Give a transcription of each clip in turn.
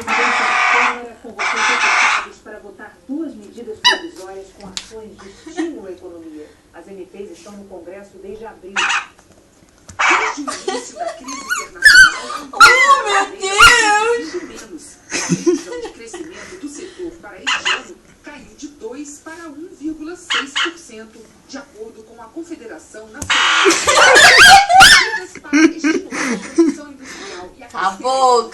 presidente da Câmara convocou deputados para votar 2 medidas provisórias com ações de estímulo à economia. As MPs estão no Congresso desde abril. Desde o início da crise internacional, Oh, meu Deus! a previsão de crescimento do setor para este ano caiu de 2% para 1,6%, de acordo com a Confederação Nacional para estimular a produção industrial e a Acabou,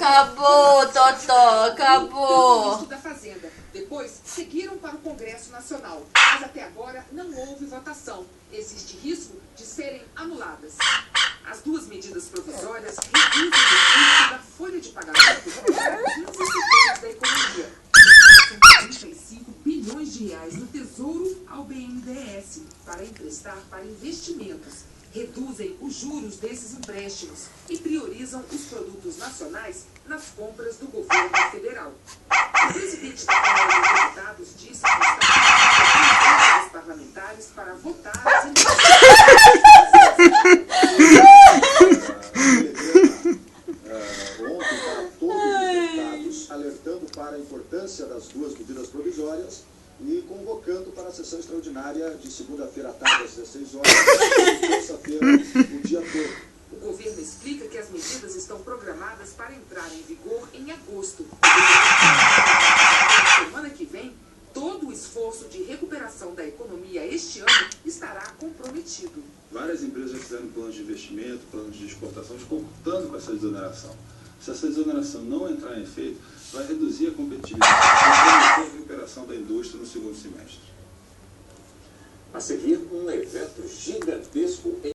Totó, acabou. ministro da Fazenda. Depois, seguiram para o Congresso Nacional. Mas até agora não houve votação. Existe risco de serem anuladas. As 2 medidas provisórias reduzem o custo da folha de pagamento para 15 setores da economia. São 35 bilhões de reais no Tesouro ao BNDES para emprestar para investimentos. Reduzem os juros desses empréstimos e priorizam os produtos nacionais nas compras do governo federal. O presidente da Câmara dos Deputados disse que está os parlamentares para votar as Ontem, para todos os deputados, alertando para a importância das 2 medidas provisórias e convocando para a sessão extraordinária de segunda-feira à tarde, às 16 horas, e terça-feira, o dia todo. O governo explica que as medidas estão programadas para entrar em vigor em agosto. Na semana que vem, todo o esforço de recuperação da economia este ano estará comprometido. Várias empresas fizeram planos de investimento, planos de exportação, contando com essa desoneração. Se essa desoneração não entrar em efeito, vai reduzir a competitividade e comprometer a recuperação da indústria no segundo semestre. A seguir, um evento gigantesco em